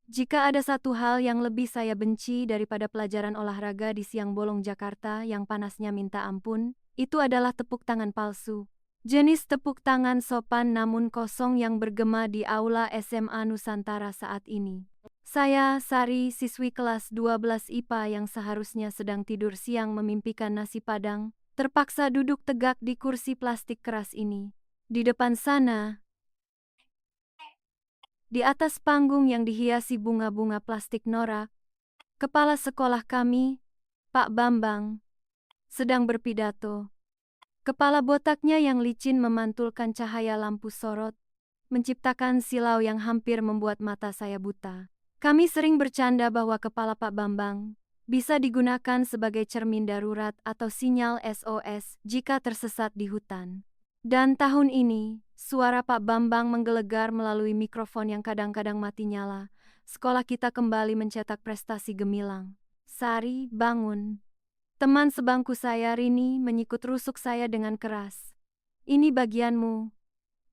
Jika ada satu hal yang lebih saya benci daripada pelajaran olahraga di siang bolong Jakarta yang panasnya minta ampun, itu adalah tepuk tangan palsu. Jenis tepuk tangan sopan namun kosong yang bergema di aula SMA Nusantara saat ini. Saya, Sari, siswi kelas 12 IPA yang seharusnya sedang tidur siang memimpikan nasi Padang, terpaksa duduk tegak di kursi plastik keras ini. Di depan sana, di atas panggung yang dihiasi bunga-bunga plastik norak, kepala sekolah kami, Pak Bambang, sedang berpidato. Kepala botaknya yang licin memantulkan cahaya lampu sorot, menciptakan silau yang hampir membuat mata saya buta. Kami sering bercanda bahwa kepala Pak Bambang bisa digunakan sebagai cermin darurat atau sinyal SOS jika tersesat di hutan. Dan tahun ini, suara Pak Bambang menggelegar melalui mikrofon yang kadang-kadang mati nyala. Sekolah kita kembali mencetak prestasi gemilang. Sari, bangun. Teman sebangku saya, Rini, menyikut rusuk saya dengan keras. Ini bagianmu.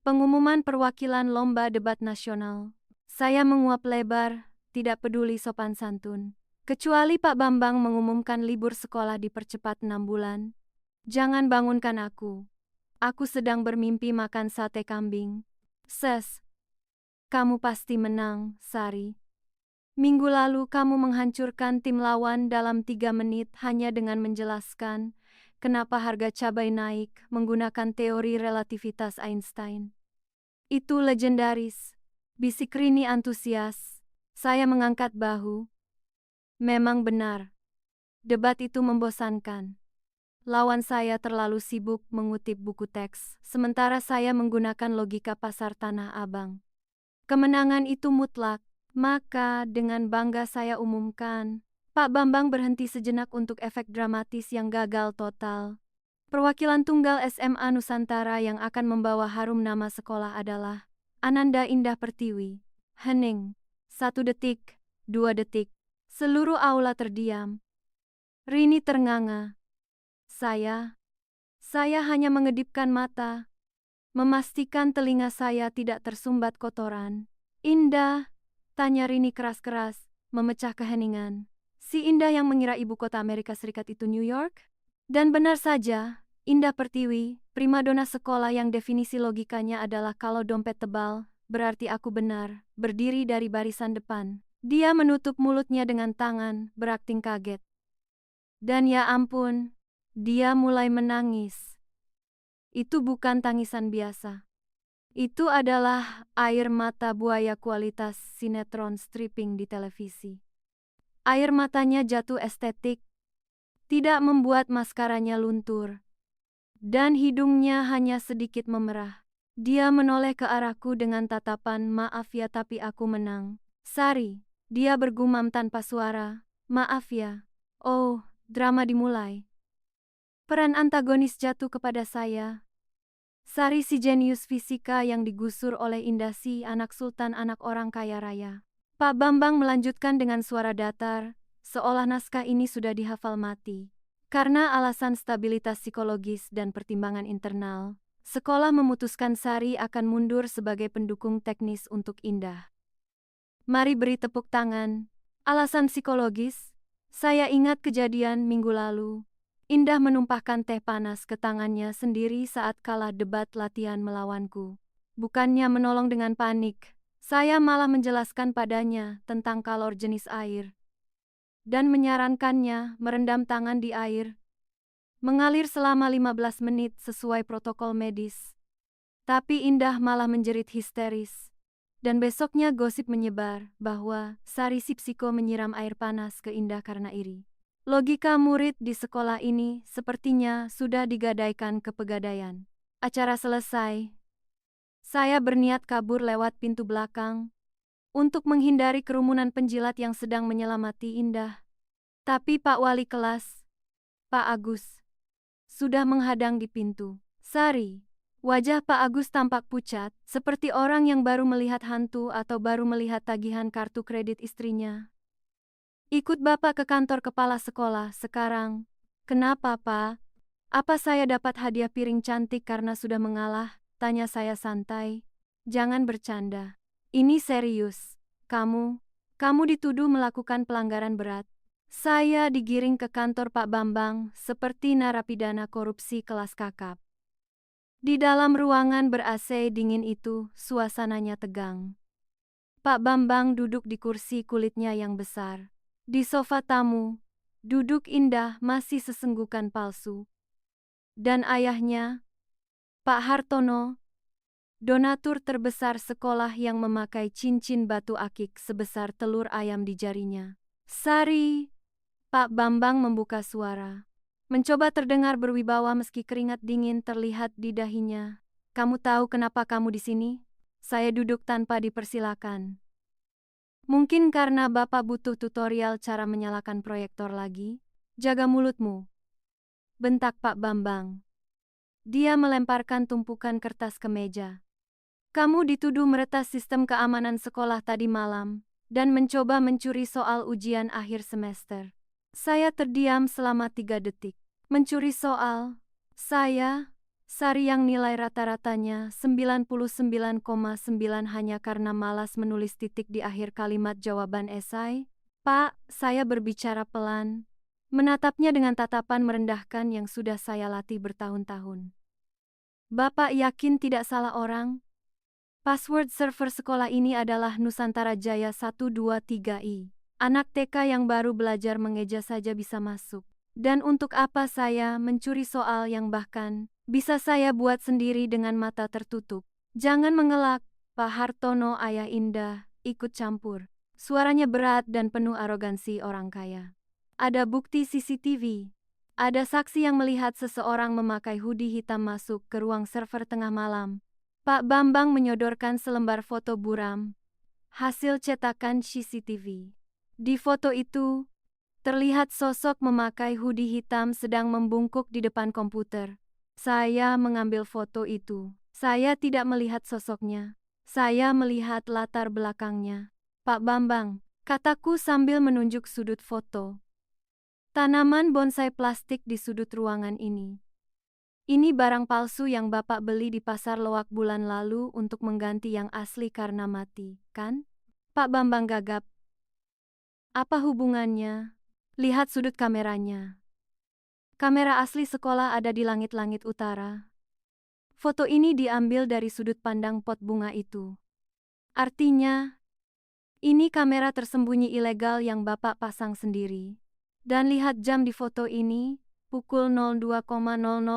Pengumuman perwakilan lomba debat nasional. Saya menguap lebar, tidak peduli sopan santun. Kecuali Pak Bambang mengumumkan libur sekolah dipercepat 6 bulan. Jangan bangunkan aku. Aku sedang bermimpi makan sate kambing. Ses. Kamu pasti menang, Sari. Minggu lalu kamu menghancurkan tim lawan dalam 3 menit hanya dengan menjelaskan kenapa harga cabai naik menggunakan teori relativitas Einstein. Itu legendaris. Bisik Rini antusias. Saya mengangkat bahu. Memang benar. Debat itu membosankan. Lawan saya terlalu sibuk mengutip buku teks, sementara saya menggunakan logika pasar Tanah Abang. Kemenangan itu mutlak, maka dengan bangga saya umumkan. Pak Bambang berhenti sejenak untuk efek dramatis yang gagal total. Perwakilan tunggal SMA Nusantara yang akan membawa harum nama sekolah adalah Ananda Indah Pertiwi. Hening. 1 detik, 2 detik. Seluruh aula terdiam. Rini ternganga. Saya hanya mengedipkan mata, memastikan telinga saya tidak tersumbat kotoran. Indah, tanya Rini keras-keras, memecah keheningan. Si Indah yang mengira ibu kota Amerika Serikat itu New York? Dan benar saja, Indah Pertiwi, primadona sekolah yang definisi logikanya adalah kalau dompet tebal, berarti aku benar, berdiri dari barisan depan. Dia menutup mulutnya dengan tangan, berakting kaget. Dan ya ampun, dia mulai menangis. Itu bukan tangisan biasa. Itu adalah air mata buaya kualitas sinetron stripping di televisi. Air matanya jatuh estetik, tidak membuat maskaranya luntur, dan hidungnya hanya sedikit memerah. Dia menoleh ke arahku dengan tatapan maaf ya tapi aku menang. Sari, dia bergumam tanpa suara, maaf ya. Oh, drama dimulai. Peran antagonis jatuh kepada saya. Sari si jenius fisika yang digusur oleh Indah si anak sultan anak orang kaya raya. Pak Bambang melanjutkan dengan suara datar, seolah naskah ini sudah dihafal mati. Karena alasan stabilitas psikologis dan pertimbangan internal, sekolah memutuskan Sari akan mundur sebagai pendukung teknis untuk Indah. Mari beri tepuk tangan. Alasan psikologis? Saya ingat kejadian minggu lalu. Indah menumpahkan teh panas ke tangannya sendiri saat kalah debat latihan melawanku. Bukannya menolong dengan panik, saya malah menjelaskan padanya tentang kalor jenis air. Dan menyarankannya merendam tangan di air. Mengalir selama 15 menit sesuai protokol medis. Tapi Indah malah menjerit histeris. Dan besoknya gosip menyebar bahwa Sari si psiko menyiram air panas ke Indah karena iri. Logika murid di sekolah ini sepertinya sudah digadaikan ke pegadaian. Acara selesai. Saya berniat kabur lewat pintu belakang untuk menghindari kerumunan penjilat yang sedang menyelamati Indah. Tapi Pak Wali kelas, Pak Agus, sudah menghadang di pintu. Sari, wajah Pak Agus tampak pucat, seperti orang yang baru melihat hantu atau baru melihat tagihan kartu kredit istrinya. Ikut Bapak ke kantor kepala sekolah sekarang. Kenapa, Pak? Apa saya dapat hadiah piring cantik karena sudah mengalah? Tanya saya santai. Jangan bercanda. Ini serius. Kamu Kamu dituduh melakukan pelanggaran berat. Saya digiring ke kantor Pak Bambang seperti narapidana korupsi kelas kakap. Di dalam ruangan ber-AC dingin itu, suasananya tegang. Pak Bambang duduk di kursi kulitnya yang besar. Di sofa tamu, duduk Indah masih sesenggukan palsu. Dan ayahnya, Pak Hartono, donatur terbesar sekolah yang memakai cincin batu akik sebesar telur ayam di jarinya. Sari, Pak Bambang membuka suara. Mencoba terdengar berwibawa meski keringat dingin terlihat di dahinya. Kamu tahu kenapa kamu di sini? Saya duduk tanpa dipersilakan. Mungkin karena Bapak butuh tutorial cara menyalakan proyektor lagi? Jaga mulutmu, bentak Pak Bambang. Dia melemparkan tumpukan kertas ke meja. Kamu dituduh meretas sistem keamanan sekolah tadi malam dan mencoba mencuri soal ujian akhir semester. Saya terdiam selama 3 detik. Mencuri soal? Saya, Sari yang nilai rata-ratanya 99,9 hanya karena malas menulis titik di akhir kalimat jawaban esai? Pak, saya berbicara pelan, menatapnya dengan tatapan merendahkan yang sudah saya latih bertahun-tahun. Bapak yakin tidak salah orang? Password server sekolah ini adalah Nusantara Jaya 123i. Anak TK yang baru belajar mengeja saja bisa masuk. Dan untuk apa saya mencuri soal yang bahkan bisa saya buat sendiri dengan mata tertutup? Jangan mengelak, Pak Hartono. Ayah Indah ikut campur. Suaranya berat dan penuh arogansi orang kaya. Ada bukti CCTV. Ada saksi yang melihat seseorang memakai hoodie hitam masuk ke ruang server tengah malam. Pak Bambang menyodorkan selembar foto buram, hasil cetakan CCTV. Di foto itu, terlihat sosok memakai hoodie hitam sedang membungkuk di depan komputer. Saya mengambil foto itu. Saya tidak melihat sosoknya. Saya melihat latar belakangnya. Pak Bambang, kataku sambil menunjuk sudut foto. Tanaman bonsai plastik di sudut ruangan ini. Ini barang palsu yang Bapak beli di pasar loak bulan lalu untuk mengganti yang asli karena mati, kan? Pak Bambang gagap. Apa hubungannya? Lihat sudut kameranya. Kamera asli sekolah ada di langit-langit utara. Foto ini diambil dari sudut pandang pot bunga itu. Artinya, ini kamera tersembunyi ilegal yang Bapak pasang sendiri. Dan lihat jam di foto ini. Pukul 02.00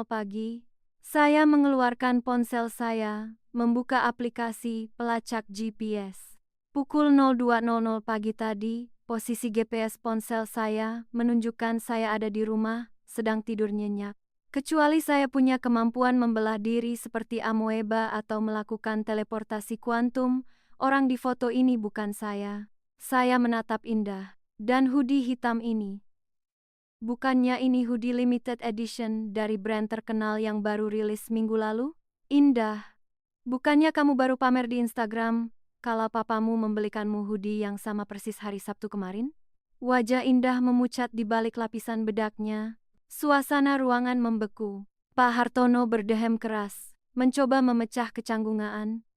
pagi, saya mengeluarkan ponsel saya, membuka aplikasi pelacak GPS. Pukul 02.00 pagi tadi, posisi GPS ponsel saya menunjukkan saya ada di rumah, sedang tidur nyenyak. Kecuali saya punya kemampuan membelah diri seperti amoeba atau melakukan teleportasi kuantum, orang di foto ini bukan saya. Saya menatap Indah, dan hoodie hitam ini. Bukannya ini hoodie limited edition dari brand terkenal yang baru rilis minggu lalu? Indah, bukannya kamu baru pamer di Instagram kalau papamu membelikanmu hoodie yang sama persis hari Sabtu kemarin? Wajah Indah memucat di balik lapisan bedaknya. Suasana ruangan membeku. Pak Hartono berdehem keras, mencoba memecah kecanggungan.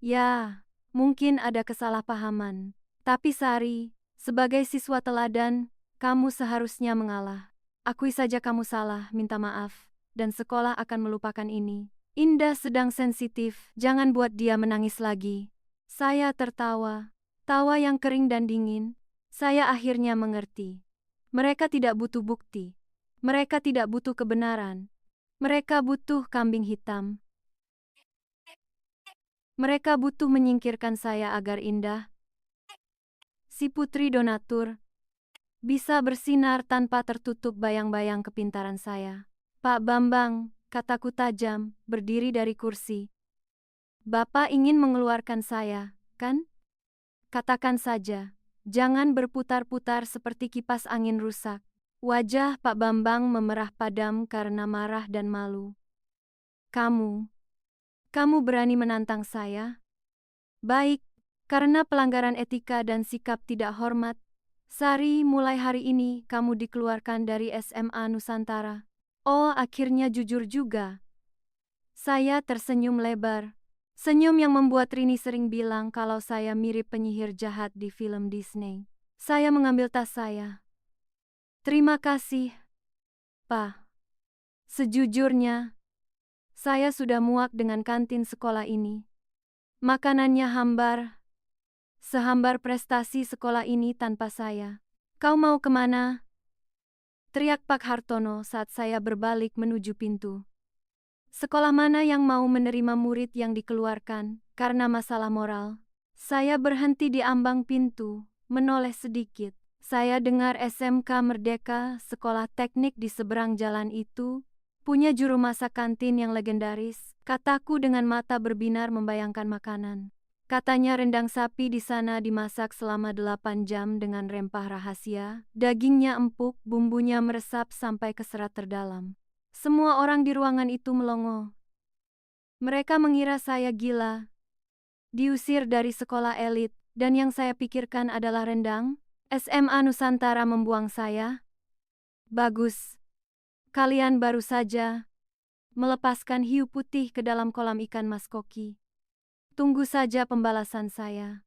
Ya, mungkin ada kesalahpahaman. Tapi Sari, sebagai siswa teladan, kamu seharusnya mengalah. Akui saja kamu salah, minta maaf, dan sekolah akan melupakan ini. Indah sedang sensitif, jangan buat dia menangis lagi. Saya tertawa, tawa yang kering dan dingin. Saya akhirnya mengerti. Mereka tidak butuh bukti. Mereka tidak butuh kebenaran. Mereka butuh kambing hitam. Mereka butuh menyingkirkan saya agar Indah, si putri donatur, bisa bersinar tanpa tertutup bayang-bayang kepintaran saya. Pak Bambang, kataku tajam, berdiri dari kursi. Bapak ingin mengeluarkan saya, kan? Katakan saja, jangan berputar-putar seperti kipas angin rusak. Wajah Pak Bambang memerah padam karena marah dan malu. Kamu berani menantang saya? Baik, karena pelanggaran etika dan sikap tidak hormat, Sari, mulai hari ini kamu dikeluarkan dari SMA Nusantara. Oh, akhirnya jujur juga. Saya tersenyum lebar. Senyum yang membuat Rini sering bilang kalau saya mirip penyihir jahat di film Disney. Saya mengambil tas saya. Terima kasih, Pak. Sejujurnya, saya sudah muak dengan kantin sekolah ini. Makanannya hambar, sehambar prestasi sekolah ini tanpa saya. Kau mau kemana? Teriak Pak Hartono saat saya berbalik menuju pintu. Sekolah mana yang mau menerima murid yang dikeluarkan karena masalah moral? Saya berhenti di ambang pintu, menoleh sedikit. Saya dengar SMK Merdeka, sekolah teknik di seberang jalan itu, punya juru masak kantin yang legendaris, kataku dengan mata berbinar membayangkan makanan. Katanya rendang sapi di sana dimasak selama 8 jam dengan rempah rahasia, dagingnya empuk, bumbunya meresap sampai ke serat terdalam. Semua orang di ruangan itu melongo. Mereka mengira saya gila, diusir dari sekolah elit, dan yang saya pikirkan adalah rendang. SMA Nusantara membuang saya. Bagus. Kalian baru saja melepaskan hiu putih ke dalam kolam ikan Mas Koki. Tunggu saja pembalasan saya.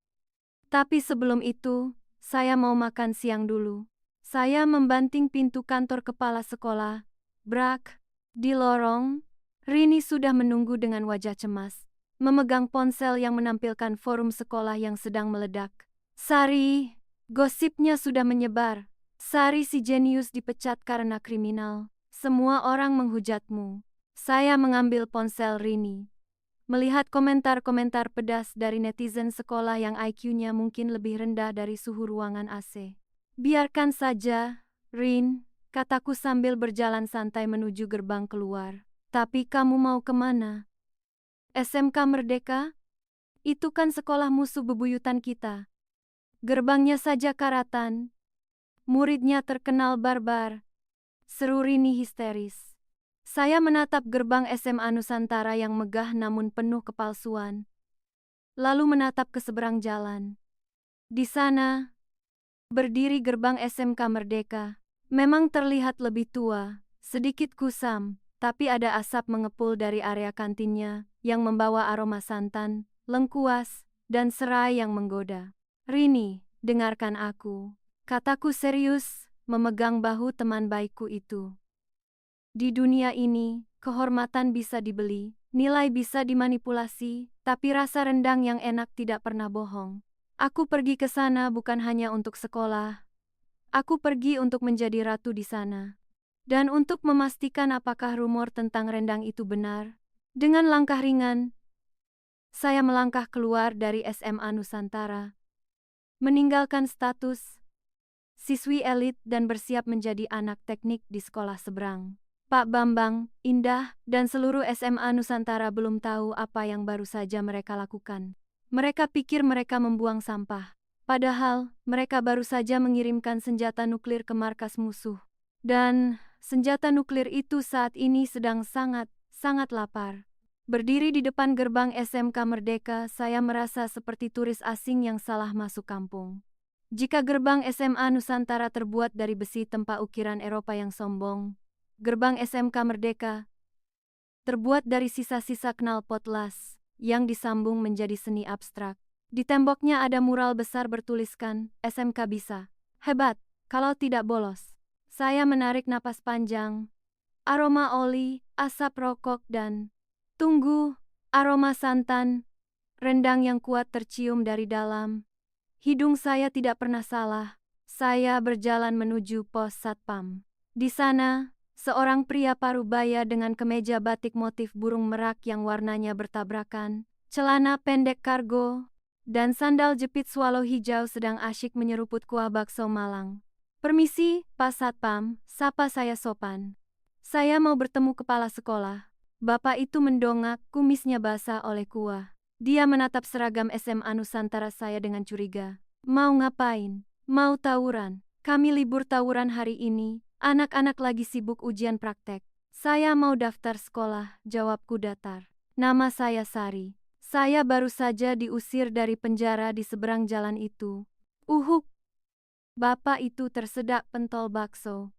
Tapi sebelum itu, saya mau makan siang dulu. Saya membanting pintu kantor kepala sekolah. Brak. Di lorong, Rini sudah menunggu dengan wajah cemas, memegang ponsel yang menampilkan forum sekolah yang sedang meledak. Sari, gosipnya sudah menyebar. Sari si jenius dipecat karena kriminal. Semua orang menghujatmu. Saya mengambil ponsel Rini. Melihat komentar-komentar pedas dari netizen sekolah yang IQ-nya mungkin lebih rendah dari suhu ruangan AC. Biarkan saja, Rin, kataku sambil berjalan santai menuju gerbang keluar. Tapi kamu mau kemana? SMK Merdeka? Itu kan sekolah musuh bebuyutan kita. Gerbangnya saja karatan. Muridnya terkenal barbar. Seru Rini histeris. Saya menatap gerbang SMA Nusantara yang megah namun penuh kepalsuan. Lalu menatap ke seberang jalan. Di sana, berdiri gerbang SMK Merdeka. Memang terlihat lebih tua, sedikit kusam, tapi ada asap mengepul dari area kantinnya yang membawa aroma santan, lengkuas, dan serai yang menggoda. Rini, dengarkan aku. Kataku serius, memegang bahu teman baikku itu. Di dunia ini, kehormatan bisa dibeli, nilai bisa dimanipulasi, tapi rasa rendang yang enak tidak pernah bohong. Aku pergi ke sana bukan hanya untuk sekolah. Aku pergi untuk menjadi ratu di sana. Dan untuk memastikan apakah rumor tentang rendang itu benar, dengan langkah ringan, saya melangkah keluar dari SMA Nusantara, meninggalkan status siswi elit dan bersiap menjadi anak teknik di sekolah seberang. Pak Bambang, Indah, dan seluruh SMA Nusantara belum tahu apa yang baru saja mereka lakukan. Mereka pikir mereka membuang sampah. Padahal, mereka baru saja mengirimkan senjata nuklir ke markas musuh. Dan, senjata nuklir itu saat ini sedang sangat lapar. Berdiri di depan gerbang SMK Merdeka, saya merasa seperti turis asing yang salah masuk kampung. Jika gerbang SMA Nusantara terbuat dari besi tempa ukiran Eropa yang sombong, gerbang SMK Merdeka terbuat dari sisa-sisa knalpot las yang disambung menjadi seni abstrak. Di temboknya ada mural besar bertuliskan, SMK bisa. Hebat, kalau tidak bolos. Saya menarik napas panjang. Aroma oli, asap rokok dan tunggu, aroma santan, rendang yang kuat tercium dari dalam. Hidung saya tidak pernah salah. Saya berjalan menuju pos satpam. Di sana, seorang pria parubaya dengan kemeja batik motif burung merak yang warnanya bertabrakan, celana pendek kargo, dan sandal jepit swallow hijau sedang asyik menyeruput kuah bakso Malang. Permisi, Pak Satpam, sapa saya sopan. Saya mau bertemu kepala sekolah. Bapak itu mendongak, kumisnya basah oleh kuah. Dia menatap seragam SMA Nusantara saya dengan curiga. Mau ngapain? Mau tawuran? Kami libur tawuran hari ini, anak-anak lagi sibuk ujian praktek. Saya mau daftar sekolah, jawabku datar. Nama saya Sari. Saya baru saja diusir dari penjara di seberang jalan itu. Uhuk! Bapak itu tersedak pentol bakso.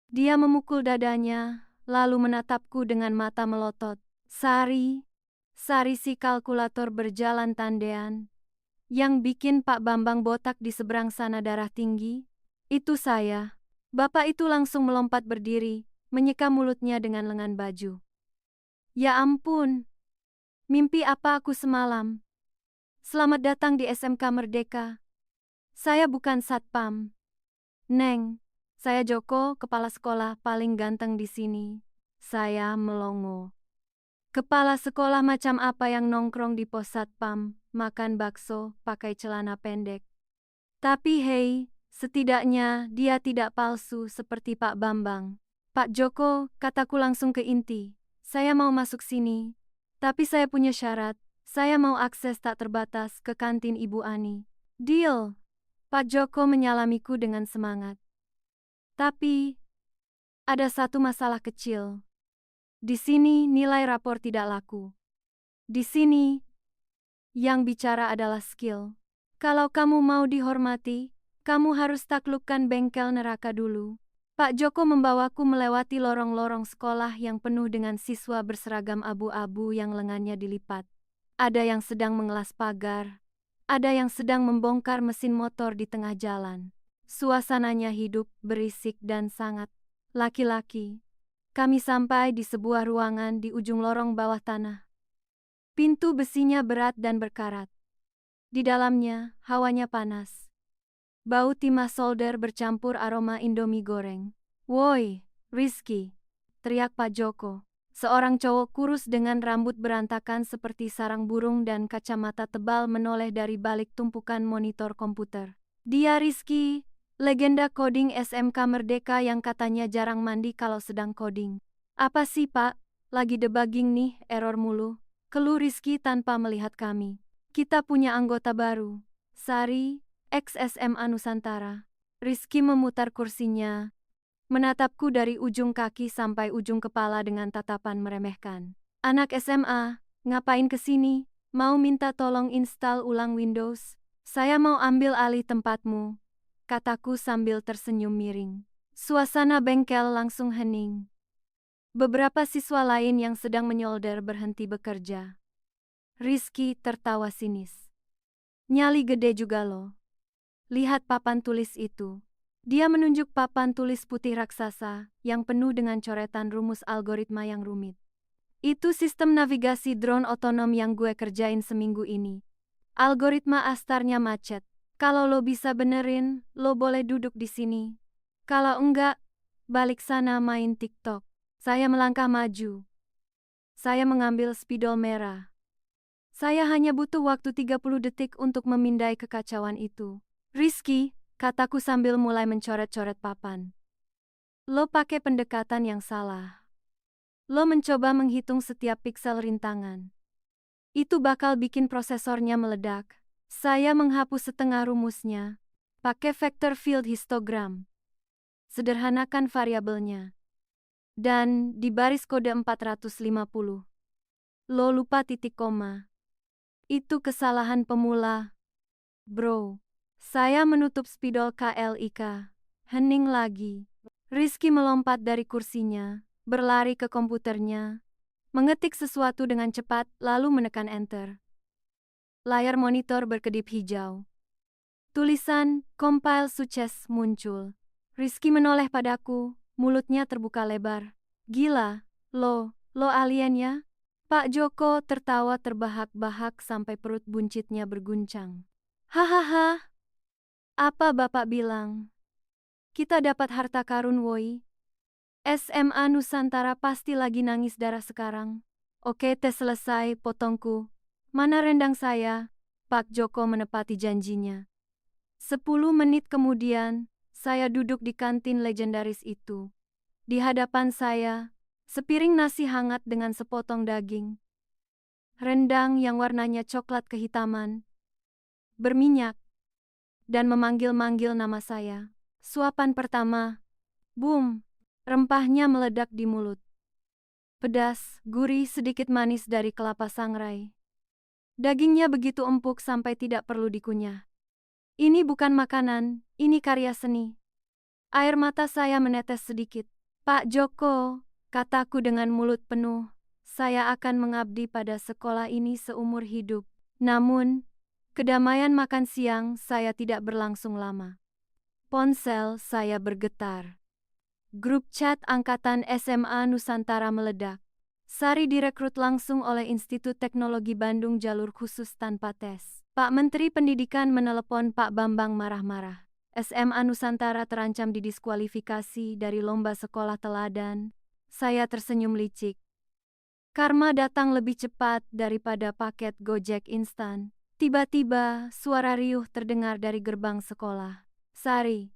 Dia memukul dadanya, lalu menatapku dengan mata melotot. Sari, Sari si kalkulator berjalan tandean. Yang bikin Pak Bambang botak di seberang sana darah tinggi? Itu saya. Bapak itu langsung melompat berdiri, menyeka mulutnya dengan lengan baju. Ya ampun. Mimpi apa aku semalam? Selamat datang di SMK Merdeka. Saya bukan satpam. Neng, saya Joko, kepala sekolah paling ganteng di sini. Saya melongo. Kepala sekolah macam apa yang nongkrong di pos satpam, makan bakso, pakai celana pendek. Tapi hei, setidaknya dia tidak palsu seperti Pak Bambang. Pak Joko, kataku langsung ke inti. Saya mau masuk sini. Tapi saya punya syarat. Saya mau akses tak terbatas ke kantin Ibu Ani. Deal. Pak Joko menyalamiku dengan semangat. Tapi, ada satu masalah kecil. Di sini nilai rapor tidak laku. Di sini, yang bicara adalah skill. Kalau kamu mau dihormati, kamu harus taklukkan bengkel neraka dulu. Pak Joko membawaku melewati lorong-lorong sekolah yang penuh dengan siswa berseragam abu-abu yang lengannya dilipat. Ada yang sedang mengelas pagar. Ada yang sedang membongkar mesin motor di tengah jalan. Suasananya hidup, berisik dan sangat laki-laki. Kami sampai di sebuah ruangan di ujung lorong bawah tanah. Pintu besinya berat dan berkarat. Di dalamnya, hawanya panas. Bau timah solder bercampur aroma Indomie goreng. Woi, Rizky, teriak Pak Joko. Seorang cowok kurus dengan rambut berantakan seperti sarang burung dan kacamata tebal menoleh dari balik tumpukan monitor komputer. Dia Rizky, legenda coding SMK Merdeka yang katanya jarang mandi kalau sedang coding. Apa sih Pak, lagi debugging nih, error mulu. Keluh Rizky tanpa melihat kami. Kita punya anggota baru, Sari, ex-SMA Nusantara. Rizky memutar kursinya, menatapku dari ujung kaki sampai ujung kepala dengan tatapan meremehkan. Anak SMA, ngapain kesini? Mau minta tolong install ulang Windows? Saya mau ambil alih tempatmu, kataku sambil tersenyum miring. Suasana bengkel langsung hening. Beberapa siswa lain yang sedang menyolder berhenti bekerja. Rizky tertawa sinis. Nyali gede juga loh. Lihat papan tulis itu. Dia menunjuk papan tulis putih raksasa yang penuh dengan coretan rumus algoritma yang rumit. Itu sistem navigasi drone otonom yang gue kerjain seminggu ini. Algoritma astarnya macet. Kalau lo bisa benerin, lo boleh duduk di sini. Kalau enggak, balik sana main TikTok. Saya melangkah maju. Saya mengambil spidol merah. Saya hanya butuh waktu 30 detik untuk memindai kekacauan itu. Rizky, kataku sambil mulai mencoret-coret papan. Lo pakai pendekatan yang salah. Lo mencoba menghitung setiap piksel rintangan. Itu bakal bikin prosesornya meledak. Saya menghapus setengah rumusnya. Pakai vector field histogram. Sederhanakan variabelnya. Dan di baris kode 450. Lo lupa titik koma. Itu kesalahan pemula. Bro. Saya menutup spidol KLIK. Hening lagi. Rizky melompat dari kursinya, berlari ke komputernya, mengetik sesuatu dengan cepat lalu menekan enter. Layar monitor berkedip hijau. Tulisan, compile sukses muncul. Rizky menoleh padaku, mulutnya terbuka lebar. Gila, lo alien ya? Pak Joko tertawa terbahak-bahak sampai perut buncitnya berguncang. Hahaha. Apa Bapak bilang? Kita dapat harta karun woi. SMA Nusantara pasti lagi nangis darah sekarang. Oke, tes selesai, potongku. Mana rendang saya? Pak Joko menepati janjinya. 10 menit kemudian, saya duduk di kantin legendaris itu. Di hadapan saya, sepiring nasi hangat dengan sepotong daging. Rendang yang warnanya coklat kehitaman, berminyak, dan memanggil-manggil nama saya. Suapan pertama, boom, rempahnya meledak di mulut. Pedas, gurih, sedikit manis dari kelapa sangrai. Dagingnya begitu empuk sampai tidak perlu dikunyah. Ini bukan makanan, ini karya seni. Air mata saya menetes sedikit. Pak Joko, kataku dengan mulut penuh. Saya akan mengabdi pada sekolah ini seumur hidup. Namun, kedamaian makan siang saya tidak berlangsung lama. Ponsel saya bergetar. Grup chat angkatan SMA Nusantara meledak. Sari direkrut langsung oleh Institut Teknologi Bandung jalur khusus tanpa tes. Pak Menteri Pendidikan menelepon Pak Bambang marah-marah. SMA Nusantara terancam didiskualifikasi dari lomba sekolah teladan. Saya tersenyum licik. Karma datang lebih cepat daripada paket Gojek instan. Tiba-tiba suara riuh terdengar dari gerbang sekolah. Sari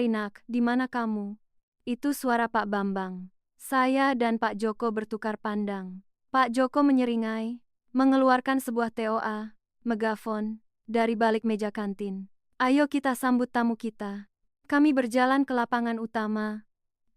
nak, di mana kamu? Itu suara Pak Bambang. Saya dan Pak Joko bertukar pandang. Pak Joko menyeringai, mengeluarkan sebuah TOA, megafon, dari balik meja kantin. Ayo kita sambut tamu kita. Kami berjalan ke lapangan utama.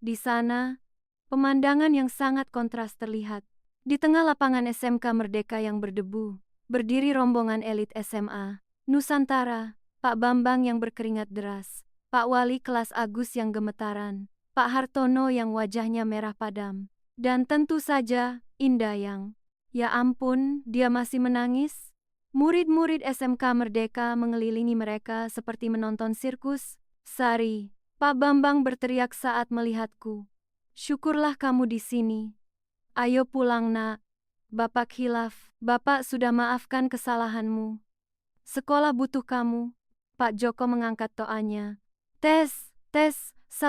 Di sana, pemandangan yang sangat kontras terlihat. Di tengah lapangan SMK Merdeka yang berdebu, berdiri rombongan elit SMA Nusantara, Pak Bambang yang berkeringat deras, Pak Wali kelas Agus yang gemetaran, Pak Hartono yang wajahnya merah padam, dan tentu saja Indah yang, ya ampun, dia masih menangis. Murid-murid SMK Merdeka mengelilingi mereka seperti menonton sirkus. Sari, Pak Bambang berteriak saat melihatku. Syukurlah kamu di sini. Ayo pulang nak. Bapak khilaf, Bapak sudah maafkan kesalahanmu. Sekolah butuh kamu. Pak Joko mengangkat toanya. Tes, 1,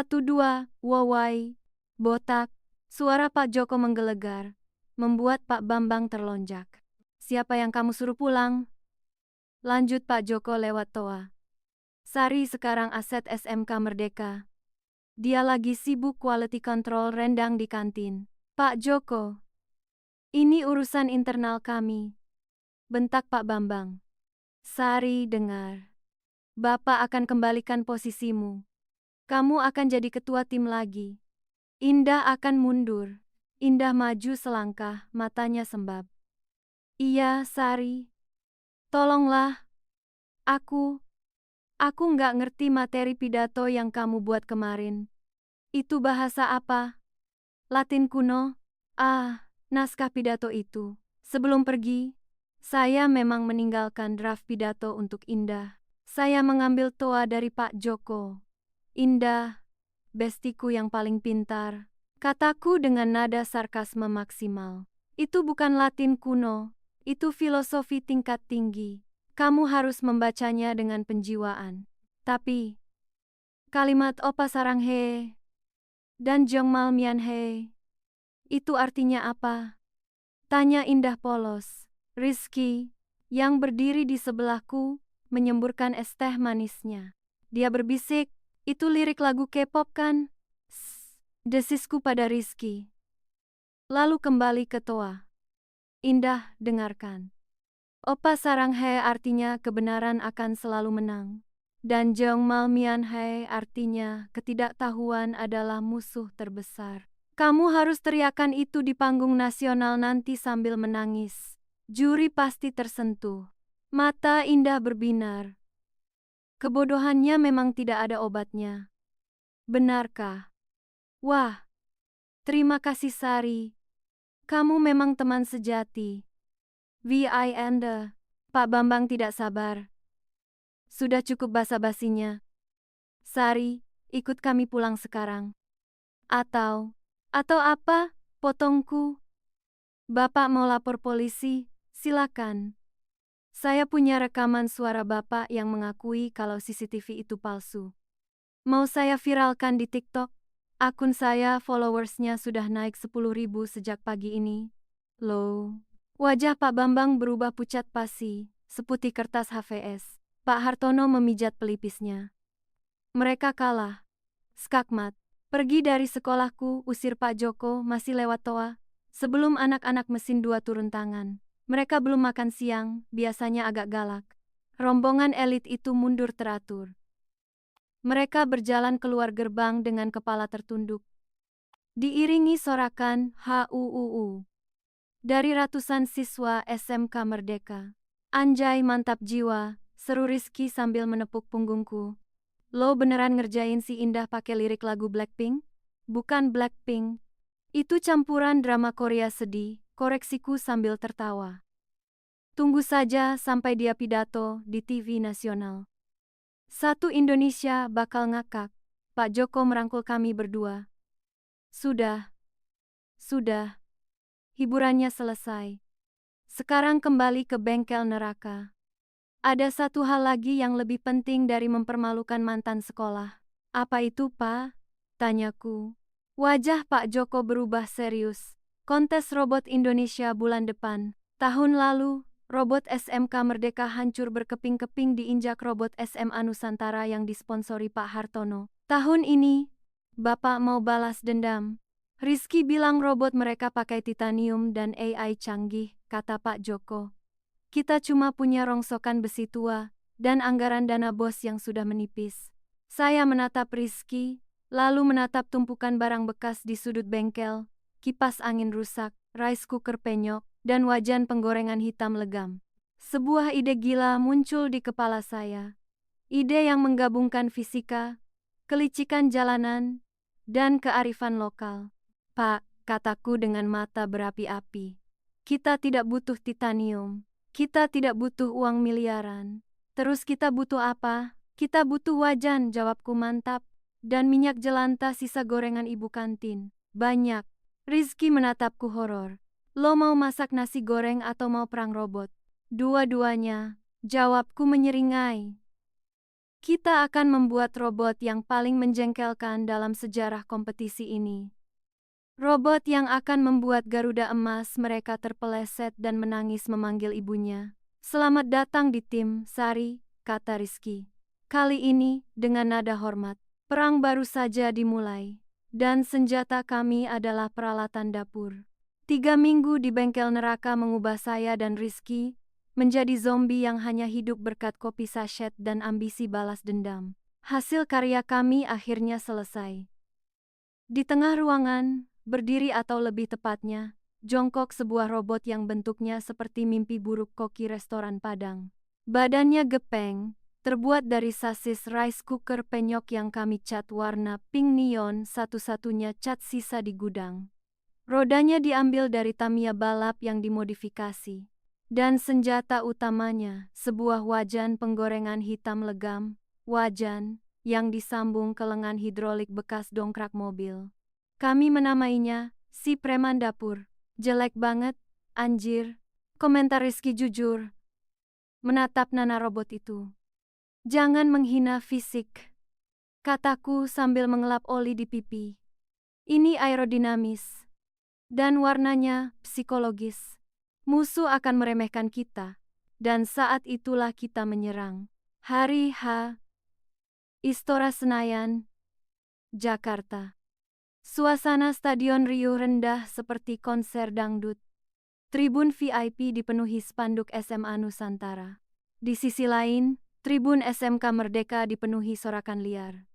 2, wawai. Botak. Suara Pak Joko menggelegar, membuat Pak Bambang terlonjak. Siapa yang kamu suruh pulang? Lanjut Pak Joko lewat toa. Sari sekarang aset SMK Merdeka. Dia lagi sibuk quality control rendang di kantin. Pak Joko, ini urusan internal kami. Bentak Pak Bambang. Sari dengar. Bapak akan kembalikan posisimu. Kamu akan jadi ketua tim lagi. Indah akan mundur. Indah maju selangkah, matanya sembab. Iya, Sari. Tolonglah. Aku nggak ngerti materi pidato yang kamu buat kemarin. Itu bahasa apa? Latin kuno? Naskah pidato itu. Sebelum pergi, saya memang meninggalkan draft pidato untuk Indah. Saya mengambil toa dari Pak Joko. Indah, bestiku yang paling pintar, kataku dengan nada sarkasme maksimal. Itu bukan Latin kuno, itu filosofi tingkat tinggi. Kamu harus membacanya dengan penjiwaan. Tapi, kalimat Opa Sarang He dan Jongmal Mian He, itu artinya apa? Tanya Indah polos. Rizky, yang berdiri di sebelahku, menyemburkan es teh manisnya. Dia berbisik, itu lirik lagu K-pop kan? Desisku pada Rizky. Lalu kembali ke toa. Indah, dengarkan. Opa Sarang He artinya kebenaran akan selalu menang. Dan Jongmal Mian He artinya ketidaktahuan adalah musuh terbesar. Kamu harus teriakan itu di panggung nasional nanti sambil menangis. Juri pasti tersentuh. Mata Indah berbinar. Kebodohannya memang tidak ada obatnya. Benarkah? Wah, terima kasih Sari. Kamu memang teman sejati. Pak Bambang tidak sabar. Sudah cukup basa-basinya. Sari, ikut kami pulang sekarang. Atau apa, potongku? Bapak mau lapor polisi, silakan. Saya punya rekaman suara Bapak yang mengakui kalau CCTV itu palsu. Mau saya viralkan di TikTok? Akun saya followersnya sudah naik 10.000 sejak pagi ini. Loh. Wajah Pak Bambang berubah pucat pasi, seputih kertas HVS. Pak Hartono memijat pelipisnya. Mereka kalah. Skakmat. Pergi dari sekolahku, usir Pak Joko, masih lewat toa. Sebelum anak-anak mesin 2 turun tangan. Mereka belum makan siang, biasanya agak galak. Rombongan elit itu mundur teratur. Mereka berjalan keluar gerbang dengan kepala tertunduk. Diiringi sorakan HUUU dari ratusan siswa SMK Merdeka. Anjay, mantap jiwa, seru Rizky sambil menepuk punggungku. Lo beneran ngerjain si Indah pakai lirik lagu Blackpink? Bukan Blackpink. Itu campuran drama Korea sedih, koreksiku sambil tertawa. Tunggu saja sampai dia pidato di TV nasional. Satu Indonesia bakal ngakak. Pak Joko merangkul kami berdua. Sudah. Hiburannya selesai. Sekarang kembali ke bengkel neraka. Ada satu hal lagi yang lebih penting dari mempermalukan mantan sekolah. Apa itu, Pak? Tanyaku. Wajah Pak Joko berubah serius. Kontes robot Indonesia bulan depan. Tahun lalu, robot SMK Merdeka hancur berkeping-keping diinjak robot SMA Nusantara yang disponsori Pak Hartono. Tahun ini, Bapak mau balas dendam. Rizky bilang robot mereka pakai titanium dan AI canggih, kata Pak Joko. Kita cuma punya rongsokan besi tua dan anggaran dana bos yang sudah menipis. Saya menatap Rizky, lalu menatap tumpukan barang bekas di sudut bengkel, kipas angin rusak, rice cooker penyok, dan wajan penggorengan hitam legam. Sebuah ide gila muncul di kepala saya. Ide yang menggabungkan fisika, kelicikan jalanan, dan kearifan lokal. Pak, kataku dengan mata berapi-api. Kita tidak butuh titanium. Kita tidak butuh uang miliaran. Terus kita butuh apa? Kita butuh wajan, jawabku mantap. Dan minyak jelantah sisa gorengan ibu kantin. Banyak. Rizky menatapku horor. Lo mau masak nasi goreng atau mau perang robot? Dua-duanya, jawabku menyeringai. Kita akan membuat robot yang paling menjengkelkan dalam sejarah kompetisi ini. Robot yang akan membuat Garuda emas mereka terpeleset dan menangis memanggil ibunya. Selamat datang di tim, Sari, kata Rizky. Kali ini, dengan nada hormat, perang baru saja dimulai. Dan senjata kami adalah peralatan dapur. 3 minggu di bengkel neraka mengubah saya dan Rizky menjadi zombie yang hanya hidup berkat kopi sachet dan ambisi balas dendam. Hasil karya kami akhirnya selesai. Di tengah ruangan, berdiri atau lebih tepatnya, jongkok sebuah robot yang bentuknya seperti mimpi buruk koki restoran Padang. Badannya gepeng, terbuat dari sasis rice cooker penyok yang kami cat warna pink neon, satu-satunya cat sisa di gudang. Rodanya diambil dari Tamiya balap yang dimodifikasi. Dan senjata utamanya, sebuah wajan penggorengan hitam legam, wajan yang disambung ke lengan hidrolik bekas dongkrak mobil. Kami menamainya, si preman dapur. Jelek banget, anjir. Komentar Rizky jujur. Menatap nana robot itu. Jangan menghina fisik, kataku sambil mengelap oli di pipi. Ini aerodinamis. Dan warnanya psikologis. Musuh akan meremehkan kita. Dan saat itulah kita menyerang. Hari H. Istora Senayan, Jakarta. Suasana stadion riuh rendah seperti konser dangdut. Tribun VIP dipenuhi spanduk SMA Nusantara. Di sisi lain, tribun SMK Merdeka dipenuhi sorakan liar.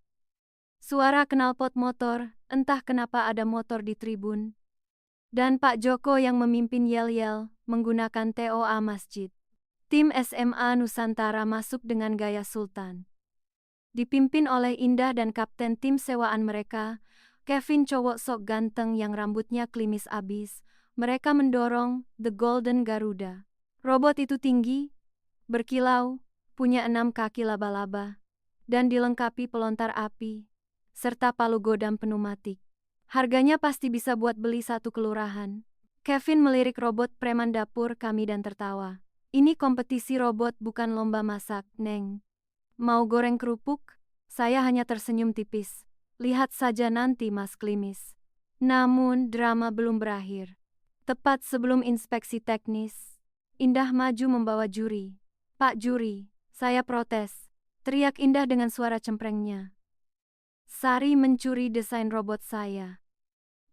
Suara knalpot motor, entah kenapa ada motor di tribun. Dan Pak Joko yang memimpin yel-yel menggunakan TOA masjid. Tim SMA Nusantara masuk dengan gaya sultan. Dipimpin oleh Indah dan kapten tim sewaan mereka, Kevin cowok sok ganteng yang rambutnya klimis abis. Mereka mendorong The Golden Garuda. Robot itu tinggi, berkilau, punya 6 kaki laba-laba, dan dilengkapi pelontar api, serta palu godam pneumatik. Harganya pasti bisa buat beli 1 kelurahan. Kevin melirik robot preman dapur kami dan tertawa. Ini kompetisi robot bukan lomba masak, Neng. Mau goreng kerupuk? Saya hanya tersenyum tipis. Lihat saja nanti, Mas Klimis. Namun, drama belum berakhir. Tepat sebelum inspeksi teknis, Indah maju membawa juri. Pak juri, saya protes. Teriak Indah dengan suara cemprengnya. Sari mencuri desain robot saya.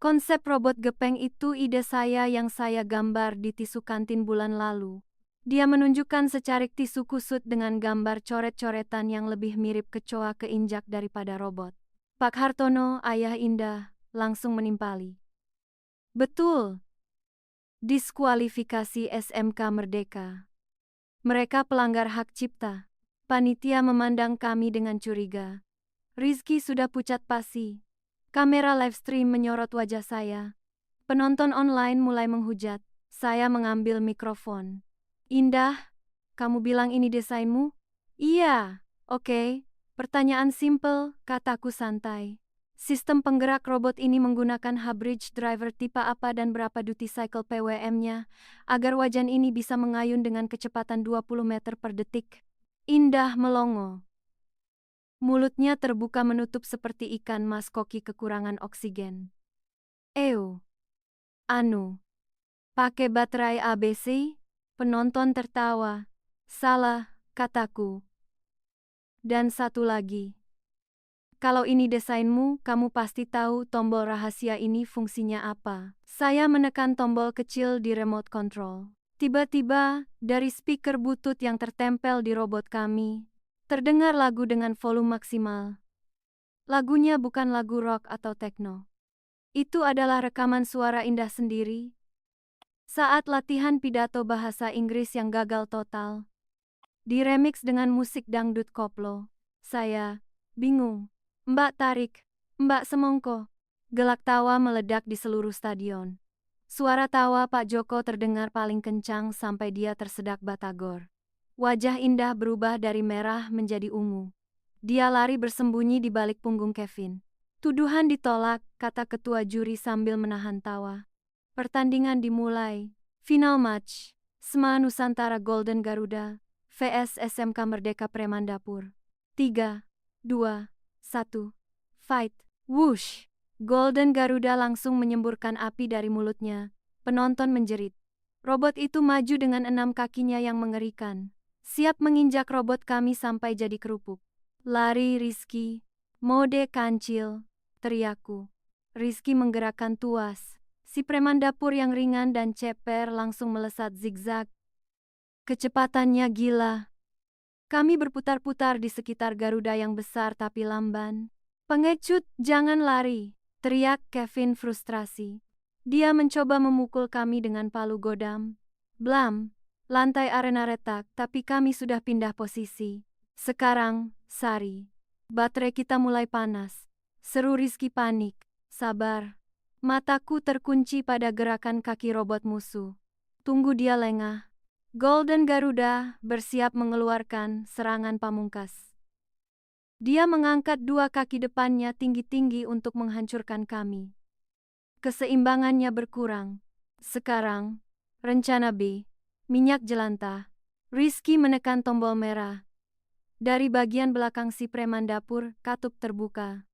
Konsep robot gepeng itu ide saya yang saya gambar di tisu kantin bulan lalu. Dia menunjukkan secarik tisu kusut dengan gambar coret-coretan yang lebih mirip kecoa keinjak daripada robot. Pak Hartono, ayah Indah, langsung menimpali. Betul. Diskualifikasi SMK Merdeka. Mereka pelanggar hak cipta. Panitia memandang kami dengan curiga. Rizky sudah pucat pasi. Kamera live stream menyorot wajah saya. Penonton online mulai menghujat. Saya mengambil mikrofon. Indah, kamu bilang ini desainmu? Iya, oke. Pertanyaan simpel, kataku santai. Sistem penggerak robot ini menggunakan Hubbridge driver tipe apa dan berapa duty cycle PWM-nya, agar wajan ini bisa mengayun dengan kecepatan 20 meter per detik. Indah melongo. Mulutnya terbuka menutup seperti ikan mas koki kekurangan oksigen. Anu. Pakai baterai ABC? Penonton tertawa. Salah, kataku. Dan satu lagi. Kalau ini desainmu, kamu pasti tahu tombol rahasia ini fungsinya apa. Saya menekan tombol kecil di remote control. Tiba-tiba, dari speaker butut yang tertempel di robot kami, terdengar lagu dengan volume maksimal. Lagunya bukan lagu rock atau techno. Itu adalah rekaman suara Indah sendiri. Saat latihan pidato bahasa Inggris yang gagal total, diremix dengan musik dangdut koplo. Saya bingung. Mbak tarik, Mbak semongko. Gelak tawa meledak di seluruh stadion. Suara tawa Pak Joko terdengar paling kencang sampai dia tersedak batagor. Wajah Indah berubah dari merah menjadi ungu. Dia lari bersembunyi di balik punggung Kevin. Tuduhan ditolak, kata ketua juri sambil menahan tawa. Pertandingan dimulai. Final match. SMA Nusantara Golden Garuda vs SMK Merdeka Premandapur. 3, 2, 1. Fight. Whoosh. Golden Garuda langsung menyemburkan api dari mulutnya. Penonton menjerit. Robot itu maju dengan 6 kakinya yang mengerikan. Siap menginjak robot kami sampai jadi kerupuk. Lari Rizky. Mode kancil. Teriakku. Rizky menggerakkan tuas. Si preman dapur yang ringan dan ceper langsung melesat zigzag. Kecepatannya gila. Kami berputar-putar di sekitar Garuda yang besar tapi lamban. Pengecut, jangan lari, teriak Kevin frustrasi. Dia mencoba memukul kami dengan palu godam. Blam, lantai arena retak, tapi kami sudah pindah posisi. Sekarang, Sari. Baterai kita mulai panas. Seru Rizky panik. Sabar. Mataku terkunci pada gerakan kaki robot musuh. Tunggu dia lengah. Golden Garuda bersiap mengeluarkan serangan pamungkas. Dia mengangkat 2 kaki depannya tinggi-tinggi untuk menghancurkan kami. Keseimbangannya berkurang. Sekarang, rencana B, minyak jelantah. Rizky menekan tombol merah. Dari bagian belakang si preman dapur, katup terbuka.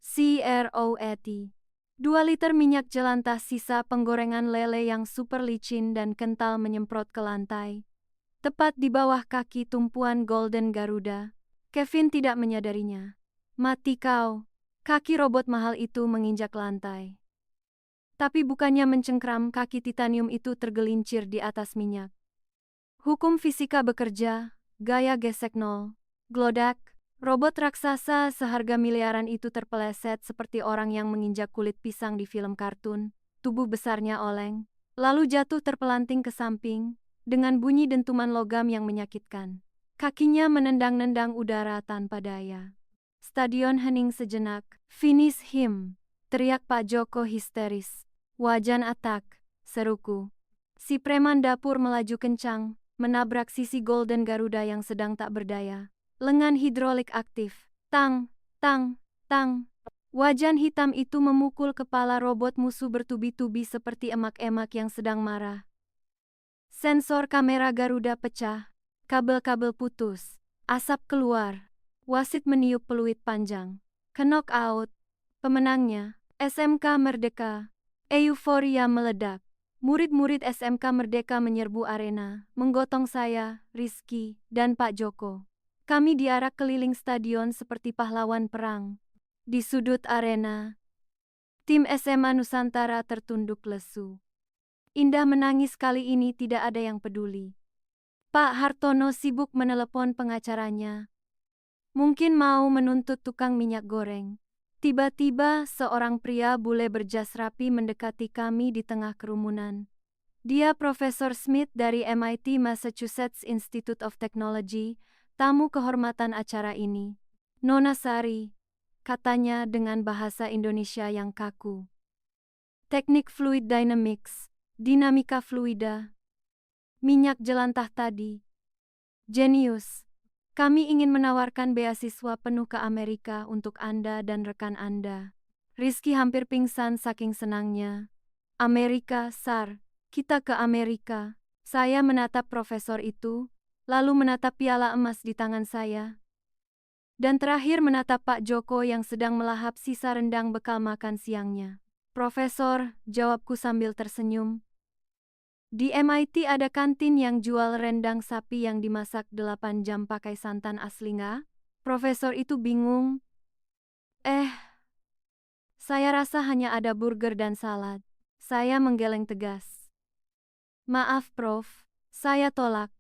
CROAT. 2 liter minyak jelantah sisa penggorengan lele yang super licin dan kental menyemprot ke lantai. Tepat di bawah kaki tumpuan Golden Garuda. Kevin tidak menyadarinya. Mati kau. Kaki robot mahal itu menginjak lantai. Tapi bukannya mencengkram, kaki titanium itu tergelincir di atas minyak. Hukum fisika bekerja, gaya gesek nol. Glodak. Robot raksasa seharga miliaran itu terpeleset seperti orang yang menginjak kulit pisang di film kartun. Tubuh besarnya oleng, lalu jatuh terpelanting ke samping, dengan bunyi dentuman logam yang menyakitkan. Kakinya menendang-nendang udara tanpa daya. Stadion hening sejenak. Finish him, teriak Pak Joko histeris. Wajan atak, seruku. Si preman dapur melaju kencang, menabrak sisi Golden Garuda yang sedang tak berdaya. Lengan hidrolik aktif. Tang, tang, tang. Wajan hitam itu memukul kepala robot musuh bertubi-tubi seperti emak-emak yang sedang marah. Sensor kamera Garuda pecah. Kabel-kabel putus. Asap keluar. Wasit meniup peluit panjang. Knock out. Pemenangnya, SMK Merdeka. Euforia meledak. Murid-murid SMK Merdeka menyerbu arena, menggotong saya, Rizky, dan Pak Joko. Kami diarak keliling stadion seperti pahlawan perang. Di sudut arena, tim SMA Nusantara tertunduk lesu. Indah menangis kali ini tidak ada yang peduli. Pak Hartono sibuk menelepon pengacaranya. Mungkin mau menuntut tukang minyak goreng. Tiba-tiba seorang pria bule berjas rapi mendekati kami di tengah kerumunan. Dia Profesor Smith dari MIT Massachusetts Institute of Technology, tamu kehormatan acara ini. Nona Sari, katanya dengan bahasa Indonesia yang kaku. Teknik Fluid Dynamics. dinamika fluida, minyak jelantah tadi. Jenius. Kami ingin menawarkan beasiswa penuh ke Amerika untuk Anda dan rekan Anda. Rizky hampir pingsan saking senangnya. Amerika, Sar. Kita ke Amerika. Saya menatap profesor itu, lalu menatap piala emas di tangan saya. Dan terakhir menatap Pak Joko yang sedang melahap sisa rendang bekal makan siangnya. Profesor, jawabku sambil tersenyum. Di MIT ada kantin yang jual rendang sapi yang dimasak 8 jam pakai santan asli nggak? Profesor itu bingung. Saya rasa hanya ada burger dan salad. Saya menggeleng tegas. Maaf Prof, saya tolak.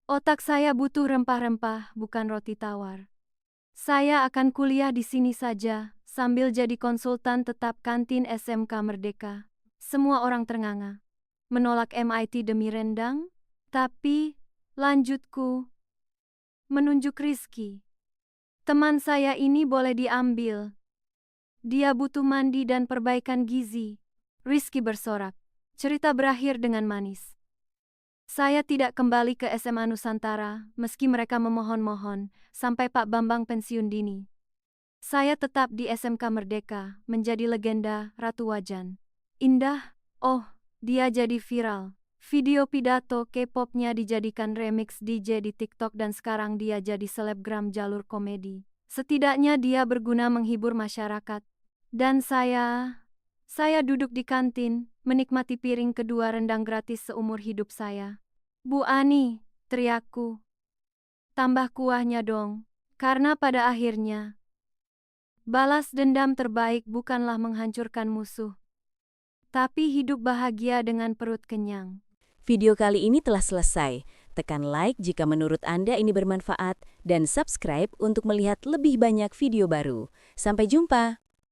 Otak saya butuh rempah-rempah, bukan roti tawar. Saya akan kuliah di sini saja, sambil jadi konsultan tetap kantin SMK Merdeka. Semua orang ternganga. Menolak MIT demi rendang? Tapi, lanjutku. Menunjuk Rizky. Teman saya ini boleh diambil. Dia butuh mandi dan perbaikan gizi. Rizky bersorak. Cerita berakhir dengan manis. Saya tidak kembali ke SMA Nusantara, meski mereka memohon-mohon, sampai Pak Bambang pensiun dini. Saya tetap di SMK Merdeka, menjadi legenda Ratu Wajan. Indah, dia jadi viral. Video pidato K-popnya dijadikan remix DJ di TikTok dan sekarang dia jadi selebgram jalur komedi. Setidaknya dia berguna menghibur masyarakat. Dan saya duduk di kantin, menikmati piring kedua rendang gratis seumur hidup saya. Bu Ani, teriakku. Tambah kuahnya dong. Karena pada akhirnya, balas dendam terbaik bukanlah menghancurkan musuh, tapi hidup bahagia dengan perut kenyang. Video kali ini telah selesai. Tekan like jika menurut Anda ini bermanfaat dan subscribe untuk melihat lebih banyak video baru. Sampai jumpa!